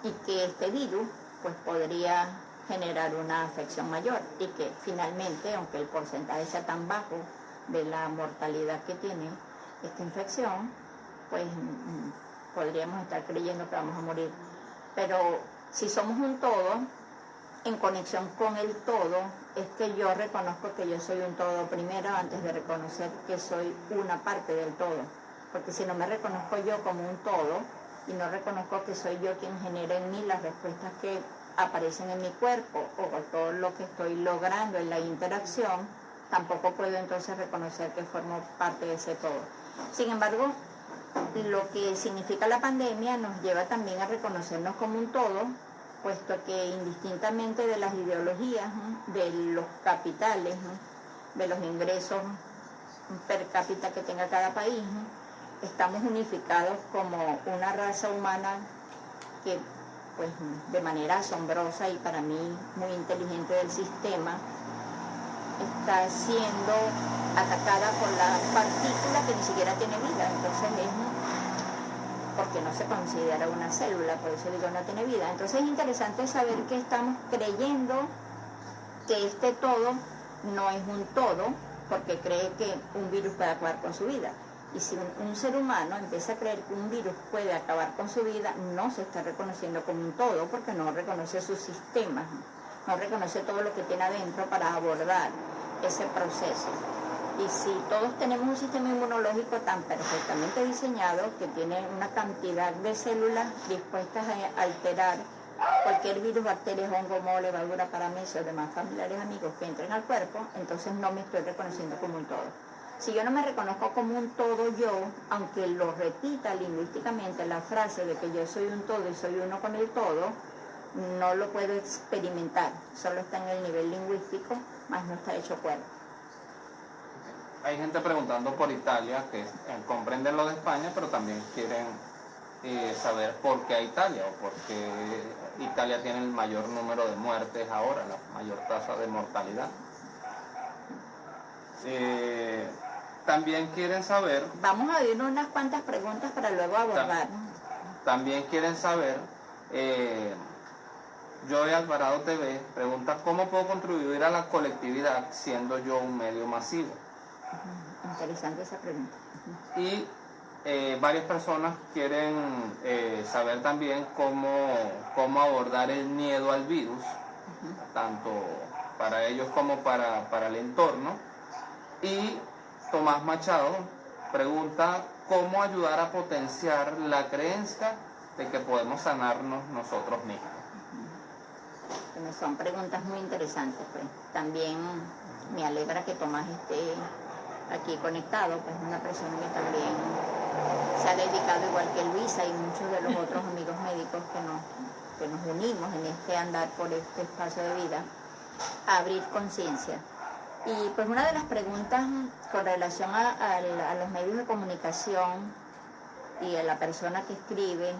y que este virus pues podría generar una afección mayor y que finalmente, aunque el porcentaje sea tan bajo de la mortalidad que tiene esta infección, pues podríamos estar creyendo que vamos a morir. Pero si somos un todo, en conexión con el todo, es que yo reconozco que yo soy un todo primero antes de reconocer que soy una parte del todo. Porque si no me reconozco yo como un todo y no reconozco que soy yo quien genera en mí las respuestas que aparecen en mi cuerpo o todo lo que estoy logrando en la interacción, tampoco puedo entonces reconocer que formo parte de ese todo. Sin embargo, lo que significa la pandemia nos lleva también a reconocernos como un todo, puesto que indistintamente de las ideologías, de los capitales, de los ingresos per cápita que tenga cada país, estamos unificados como una raza humana que pues de manera asombrosa y para mí muy inteligente del sistema está siendo atacada por la partícula que ni siquiera tiene vida. Entonces es porque no se considera una célula, por eso digo no tiene vida. Entonces es interesante saber que estamos creyendo que este todo no es un todo, porque cree que un virus puede acabar con su vida. Y si un ser humano empieza a creer que un virus puede acabar con su vida, no se está reconociendo como un todo, porque no reconoce sus sistemas, no reconoce todo lo que tiene adentro para abordar ese proceso. Y si todos tenemos un sistema inmunológico tan perfectamente diseñado que tiene una cantidad de células dispuestas a alterar cualquier virus, bacteria, hongo, moho, levadura, paramecia o demás familiares amigos que entren al cuerpo, entonces no me estoy reconociendo como un todo. Si yo no me reconozco como un todo yo, aunque lo repita lingüísticamente la frase de que yo soy un todo y soy uno con el todo, no lo puedo experimentar, solo está en el nivel lingüístico, más no está hecho cuerpo. Hay gente preguntando por Italia, que comprenden lo de España, pero también quieren saber por qué Italia o por qué Italia tiene el mayor número de muertes ahora, la mayor tasa de mortalidad. También quieren saber... Vamos a ver unas cuantas preguntas para luego abordar. También quieren saber... Joey Alvarado TV pregunta ¿cómo puedo contribuir a la colectividad siendo yo un medio masivo? Interesante esa pregunta. Y varias personas quieren saber también cómo abordar el miedo al virus, tanto para ellos como para el entorno. Y Tomás Machado pregunta cómo ayudar a potenciar la creencia de que podemos sanarnos nosotros mismos. Bueno, son preguntas muy interesantes, pues. También me alegra que Tomás esté aquí conectado, pues una persona que también se ha dedicado igual que Luisa y muchos de los otros amigos médicos que nos unimos en este andar por este espacio de vida, a abrir conciencia. Y pues una de las preguntas con relación a los medios de comunicación y a la persona que escribe,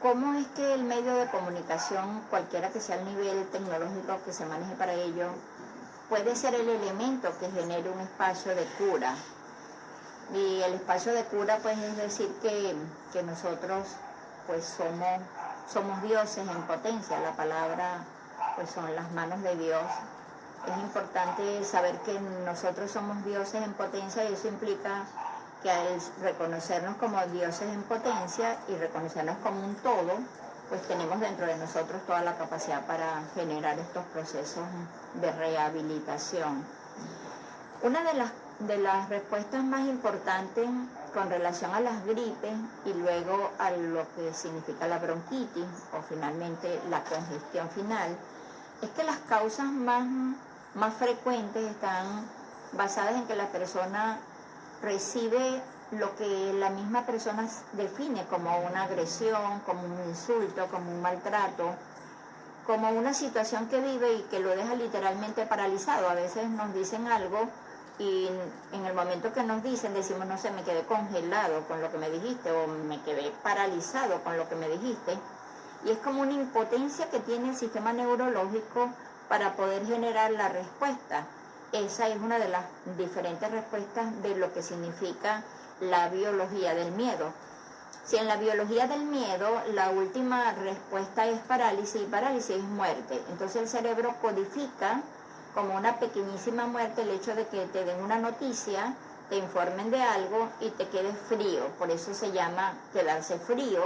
¿cómo es que el medio de comunicación, cualquiera que sea el nivel tecnológico que se maneje para ello, puede ser el elemento que genere un espacio de cura Y el espacio de cura, pues, es decir que nosotros, pues, somos dioses en potencia. La palabra, pues, son las manos de Dios. Es importante saber que nosotros somos dioses en potencia y eso implica que al reconocernos como dioses en potencia y reconocernos como un todo, pues tenemos dentro de nosotros toda la capacidad para generar estos procesos de rehabilitación. Una de las respuestas más importantes con relación a las gripes y luego a lo que significa la bronquitis o finalmente la congestión final, es que las causas más frecuentes están basadas en que la persona recibe lo que la misma persona define como una agresión, como un insulto, como un maltrato, como una situación que vive y que lo deja literalmente paralizado. A veces nos dicen algo y en el momento que nos dicen decimos, no sé, me quedé congelado con lo que me dijiste o me quedé paralizado con lo que me dijiste. Y es como una impotencia que tiene el sistema neurológico para poder generar la respuesta. Esa es una de las diferentes respuestas de lo que significa la biología del miedo. Si en la biología del miedo la última respuesta es parálisis y parálisis es muerte, entonces el cerebro codifica como una pequeñísima muerte el hecho de que te den una noticia, te informen de algo y te quedes frío. Por eso se llama quedarse frío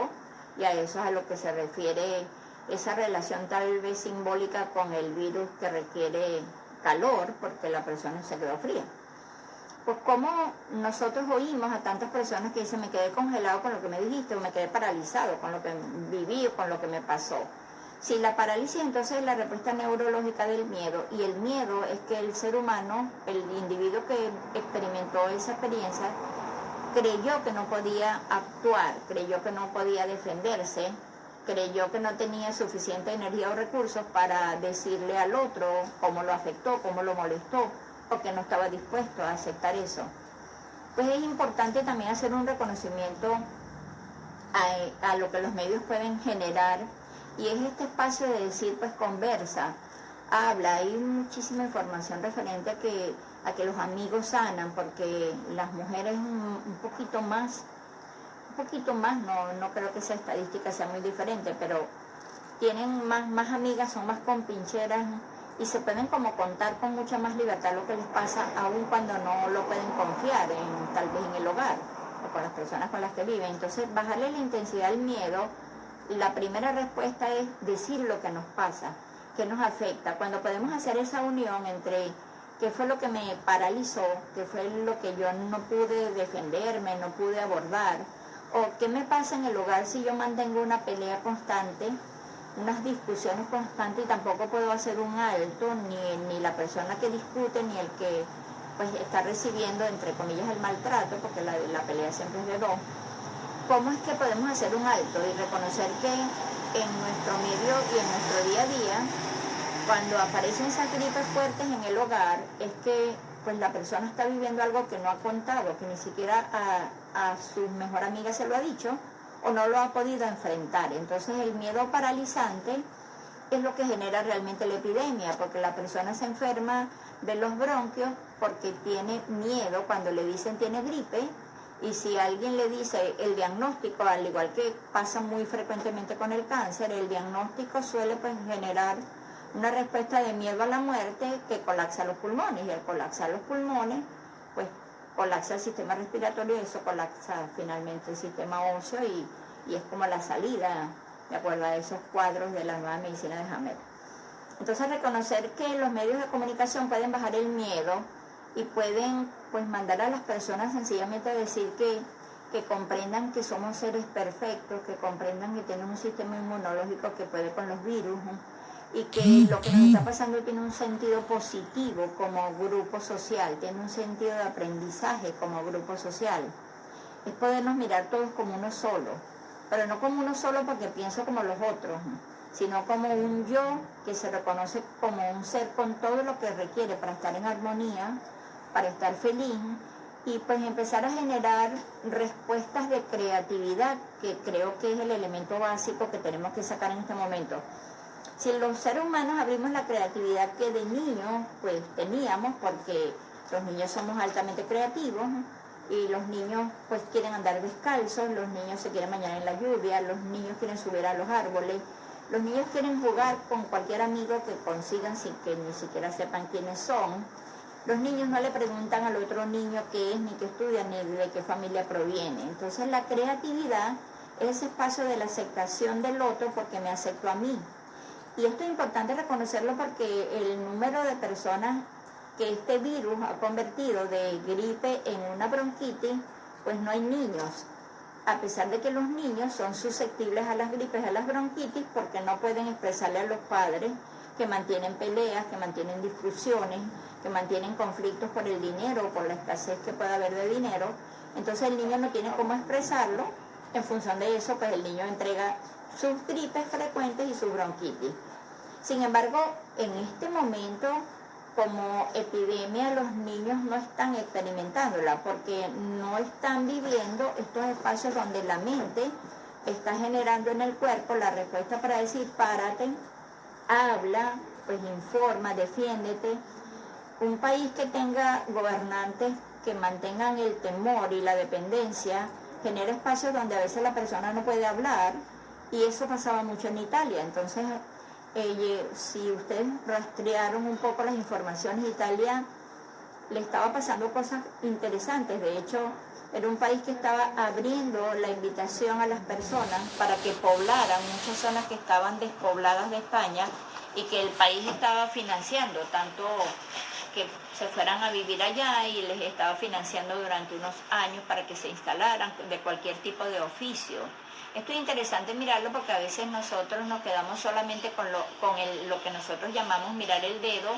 y a eso es a lo que se refiere esa relación tal vez simbólica con el virus que requiere calor porque la persona se quedó fría. Pues como nosotros oímos a tantas personas que dicen me quedé congelado con lo que me dijiste o me quedé paralizado con lo que viví o con lo que me pasó. Si la parálisis entonces es la respuesta neurológica del miedo y el miedo es que el ser humano, el individuo que experimentó esa experiencia, creyó que no podía actuar, creyó que no podía defenderse, creyó que no tenía suficiente energía o recursos para decirle al otro cómo lo afectó, cómo lo molestó, o que no estaba dispuesto a aceptar eso. Pues es importante también hacer un reconocimiento a lo que los medios pueden generar, y es este espacio de decir, pues conversa, habla, hay muchísima información referente a que los amigos sanan, porque las mujeres un poquito más, no creo que esa estadística sea muy diferente, pero tienen más amigas, son más compincheras y se pueden como contar con mucha más libertad lo que les pasa, aun cuando no lo pueden confiar tal vez en el hogar o con las personas con las que viven. Entonces, bajarle la intensidad al miedo, la primera respuesta es decir lo que nos pasa, que nos afecta. Cuando podemos hacer esa unión entre qué fue lo que me paralizó, qué fue lo que yo no pude defenderme, no pude abordar, o qué me pasa en el hogar si yo mantengo una pelea constante, unas discusiones constantes y tampoco puedo hacer un alto, ni la persona que discute, ni el que pues está recibiendo, entre comillas, el maltrato, porque la pelea siempre es de dos. ¿Cómo es que podemos hacer un alto y reconocer que en nuestro medio y en nuestro día a día, cuando aparecen esas gripes fuertes en el hogar, es que pues la persona está viviendo algo que no ha contado, que ni siquiera a su mejor amiga se lo ha dicho, o no lo ha podido enfrentar? Entonces el miedo paralizante es lo que genera realmente la epidemia, porque la persona se enferma de los bronquios porque tiene miedo cuando le dicen tiene gripe, y si alguien le dice el diagnóstico, al igual que pasa muy frecuentemente con el cáncer, el diagnóstico suele pues generar una respuesta de miedo a la muerte que colapsa los pulmones, y al colapsar los pulmones pues colapsa el sistema respiratorio y eso colapsa finalmente el sistema óseo y es como la salida, de acuerdo a esos cuadros de la nueva medicina de Hammer. Entonces reconocer que los medios de comunicación pueden bajar el miedo y pueden pues mandar a las personas sencillamente a decir que comprendan que somos seres perfectos, que comprendan que tienen un sistema inmunológico que puede con los virus, y que lo que nos está pasando tiene un sentido positivo como grupo social, tiene un sentido de aprendizaje como grupo social. Es podernos mirar todos como uno solo, pero no como uno solo porque pienso como los otros, sino como un yo que se reconoce como un ser con todo lo que requiere para estar en armonía, para estar feliz, y pues empezar a generar respuestas de creatividad, que creo que es el elemento básico que tenemos que sacar en este momento. Si los seres humanos abrimos la creatividad que de niños pues teníamos, porque los niños somos altamente creativos, y los niños pues quieren andar descalzos, los niños se quieren bañar en la lluvia, los niños quieren subir a los árboles, los niños quieren jugar con cualquier amigo que consigan sin que ni siquiera sepan quiénes son. Los niños no le preguntan al otro niño qué es, ni qué estudia, ni de qué familia proviene. Entonces la creatividad es ese espacio de la aceptación del otro porque me acepto a mí. Y esto es importante reconocerlo porque el número de personas que este virus ha convertido de gripe en una bronquitis, pues no hay niños. A pesar de que los niños son susceptibles a las gripes, a las bronquitis, porque no pueden expresarle a los padres que mantienen peleas, que mantienen discusiones, que mantienen conflictos por el dinero o por la escasez que pueda haber de dinero. Entonces el niño no tiene cómo expresarlo. En función de eso, pues el niño entrega sus gripes frecuentes y sus bronquitis. Sin embargo, en este momento, como epidemia, los niños no están experimentándola porque no están viviendo estos espacios donde la mente está generando en el cuerpo la respuesta para decir párate, habla, pues informa, defiéndete. Un país que tenga gobernantes que mantengan el temor y la dependencia genera espacios donde a veces la persona no puede hablar, y eso pasaba mucho en Italia. Entonces, si ustedes rastrearon un poco las informaciones, Italia le estaba pasando cosas interesantes. De hecho, era un país que estaba abriendo la invitación a las personas para que poblaran muchas zonas que estaban despobladas de España, y que el país estaba financiando tanto que se fueran a vivir allá, y les estaba financiando durante unos años para que se instalaran de cualquier tipo de oficio. Esto es interesante mirarlo porque a veces nosotros nos quedamos solamente con lo que nosotros llamamos mirar el dedo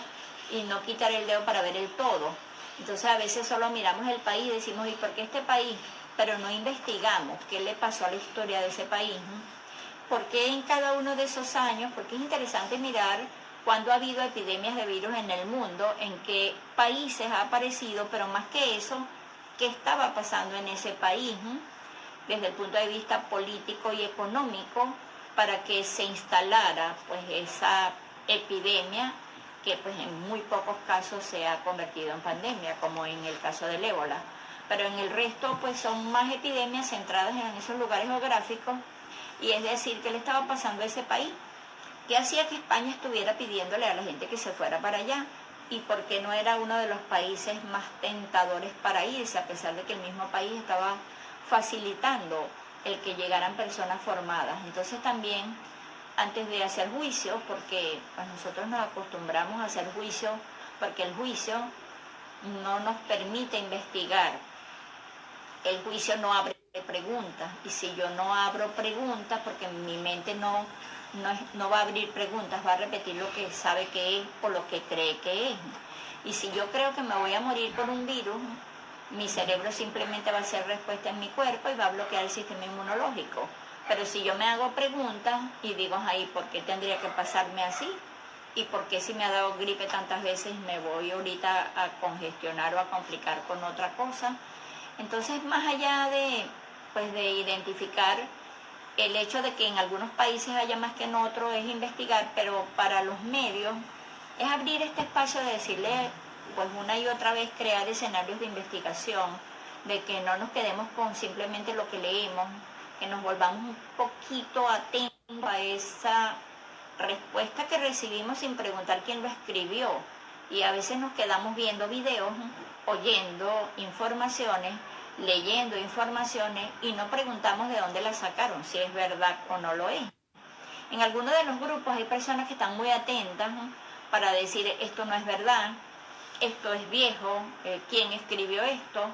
y no quitar el dedo para ver el todo. Entonces a veces solo miramos el país y decimos, ¿y por qué este país? Pero no investigamos qué le pasó a la historia de ese país, ¿no? ¿Por qué en cada uno de esos años? Porque es interesante mirar cuando ha habido epidemias de virus en el mundo, en qué países ha aparecido, pero más que eso, qué estaba pasando en ese país, ¿no? Desde el punto de vista político y económico, para que se instalara pues esa epidemia que pues en muy pocos casos se ha convertido en pandemia, como en el caso del ébola. Pero en el resto pues son más epidemias centradas en esos lugares geográficos, y es decir, ¿qué le estaba pasando a ese país? ¿Qué hacía que España estuviera pidiéndole a la gente que se fuera para allá? ¿Y por qué no era uno de los países más tentadores para irse, a pesar de que el mismo país estaba facilitando el que llegaran personas formadas? Entonces también, antes de hacer juicios, porque pues, nosotros nos acostumbramos a hacer juicios, porque el juicio no nos permite investigar. El juicio no abre preguntas, y si yo no abro preguntas, porque mi mente no va a abrir preguntas, va a repetir lo que sabe que es o lo que cree que es. Y si yo creo que me voy a morir por un virus, mi cerebro simplemente va a hacer respuesta en mi cuerpo y va a bloquear el sistema inmunológico. Pero si yo me hago preguntas y digo, ahí, ¿por qué tendría que pasarme así? ¿Y por qué si me ha dado gripe tantas veces me voy ahorita a congestionar o a complicar con otra cosa? Entonces, más allá de identificar el hecho de que en algunos países haya más que en otros, es investigar, pero para los medios es abrir este espacio de decirle, pues una y otra vez, crear escenarios de investigación, de que no nos quedemos con simplemente lo que leemos, que nos volvamos un poquito atentos a esa respuesta que recibimos sin preguntar quién lo escribió. Y a veces nos quedamos viendo videos, oyendo informaciones, leyendo informaciones, y no preguntamos de dónde las sacaron, si es verdad o no lo es. En algunos de los grupos hay personas que están muy atentas, ¿no?, para decir esto no es verdad, esto es viejo, quién escribió esto,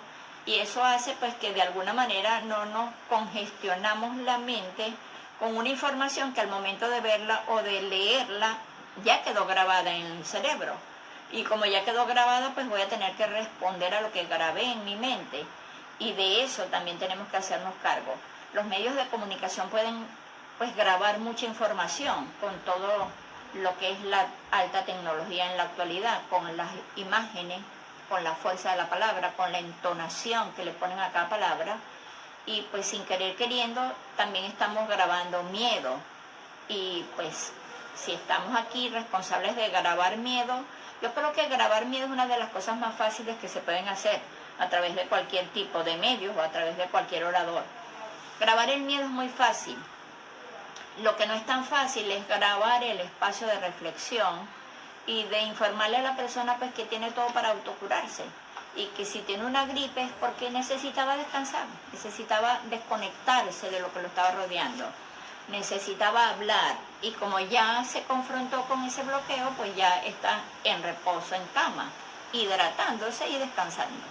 y eso hace pues que de alguna manera no nos congestionamos la mente con una información que al momento de verla o de leerla ya quedó grabada en el cerebro. Y como ya quedó grabada, pues voy a tener que responder a lo que grabé en mi mente. Y de eso también tenemos que hacernos cargo. Los medios de comunicación pueden pues grabar mucha información con todo lo que es la alta tecnología en la actualidad, con las imágenes, con la fuerza de la palabra, con la entonación que le ponen a cada palabra, y pues sin querer queriendo también estamos grabando miedo. Y pues si estamos aquí responsables de grabar miedo, Yo creo que grabar miedo es una de las cosas más fáciles que se pueden hacer a través de cualquier tipo de medios o a través de cualquier orador. Grabar el miedo es muy fácil. Lo que no es tan fácil es grabar el espacio de reflexión y de informarle a la persona pues que tiene todo para autocurarse y que si tiene una gripe es porque necesitaba descansar, necesitaba desconectarse de lo que lo estaba rodeando, necesitaba hablar y como ya se confrontó con ese bloqueo, pues ya está en reposo en cama, hidratándose y descansando.